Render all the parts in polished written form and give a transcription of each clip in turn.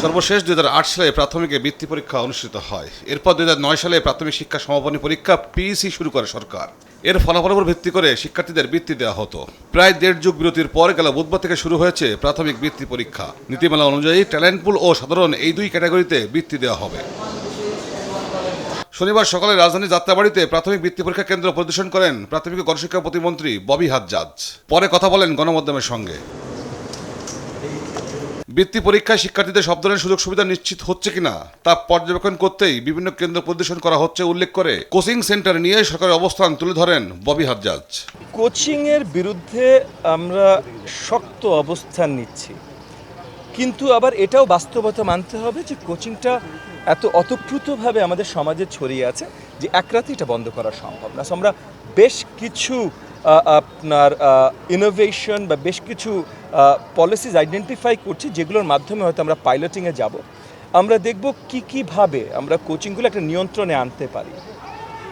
সর্বশেষ 2008 সালে প্রাথমিকে বৃত্তি পরীক্ষা অনুষ্ঠিত হয়। এরপর 2009 সালে প্রাথমিক শিক্ষা সমাপনী পরীক্ষা পিইসি শুরু করে সরকার। এর ফলাফলের উপর ভিত্তি করে শিক্ষার্থীদের বৃত্তি দেওয়া হতো। প্রায় দেড় যুগ বিরতির পর গেল বুধবার থেকে শুরু হয়েছে প্রাথমিক বৃত্তি পরীক্ষা। নীতিমালা অনুযায়ী ট্যালেন্ট পুল ও সাধারণ এই দুই ক্যাটাগরিতে বৃত্তি দেওয়া হবে। শনিবার সকালে রাজধানীর যাত্রাবাড়িতে প্রাথমিক বৃত্তি পরীক্ষা কেন্দ্র পরিদর্শন করেন প্রাথমিক ও গণশিক্ষা প্রতিমন্ত্রী ববি হাজ্জাজ। পরে কথা বলেন গণমাধ্যমের সঙ্গে। বৃত্তি পরীক্ষায় শিক্ষার্থীদের সব ধরনের সুযোগ সুবিধা নিশ্চিত হচ্ছে কিনা তা পর্যবেক্ষণ করতেই বিভিন্ন কেন্দ্র পরিদর্শন করা হচ্ছে উল্লেখ করে কোচিং সেন্টার নিয়ে সরকারের অবস্থান তুলে ধরেন ববি হাজ্জাজ। কোচিংয়ের বিরুদ্ধে আমরা শক্ত অবস্থান নিচ্ছি, কিন্তু আবার এটাও বাস্তবতা মানতে হবে যে কোচিংটা এত অতপ্রুতভাবে আমাদের সমাজে ছড়িয়ে আছে যে এক রাতে এটা বন্ধ করা সম্ভব না। আমরা বেশ কিছু আপনার ইনোভেশন বা বেশ কিছু পলিসিস আইডেন্টিফাই করছি, যেগুলোর মাধ্যমে হয়তো আমরা পাইলটিংয়ে যাব। আমরা দেখব কীভাবে আমরা কোচিংগুলো একটা নিয়ন্ত্রণে আনতে পারি।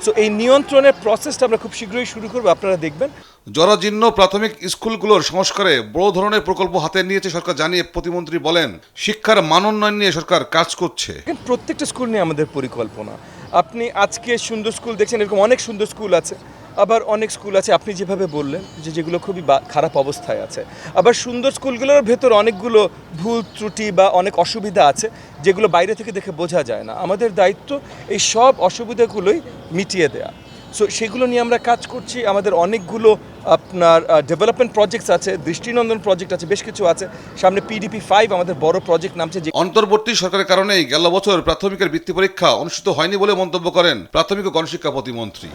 সো এই নিয়ন্ত্রণের প্রসেসটা আমরা খুব শীঘ্রই শুরু করবো, আপনারা দেখবেন। জরাজীর্ণ প্রাথমিক স্কুলগুলোর সংস্কারে বড় ধরনের প্রকল্প হাতে নিয়েছে সরকার জানিয়ে প্রতিমন্ত্রী বলেন, শিক্ষার মান উন্নয়ন নিয়ে সরকার কাজ করছে। প্রত্যেকটা স্কুল নিয়ে আমাদের পরিকল্পনা। আপনি আজকে সুন্দর স্কুল দেখছেন, এরকম অনেক সুন্দর স্কুল আছে। আবার অনেক স্কুল আছে আপনি যেভাবে বললেন যেগুলো খুবই খারাপ অবস্থায় আছে। আবার সুন্দর স্কুলগুলোর ভেতর অনেকগুলো ভুল ত্রুটি বা অনেক অসুবিধা আছে যেগুলো বাইরে থেকে দেখে বোঝা যায় না। আমাদের দায়িত্ব এই সব অসুবিধাগুলোই মিটিয়ে দেয়া। সো সেগুলো নিয়ে আমরা কাজ করছি। আমাদের অনেকগুলো আপনার ডেভেলপমেন্ট প্রজেক্টস আছে, দৃষ্টিনন্দন প্রজেক্ট আছে, বেশ কিছু আছে। সামনে PDP 5 আমাদের বড় প্রজেক্ট নামছে। যে অন্তর্বর্তী সরকারের কারণেই গেল বছর প্রাথমিকের বৃত্তি পরীক্ষা অনুষ্ঠিত হয়নি বলে মন্তব্য করেন প্রাথমিক ও গণশিক্ষা প্রতিমন্ত্রী।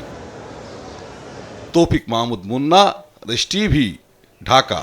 তৌফিক মাহমুদ মুন্না, দেশ টিভি, ঢাকা।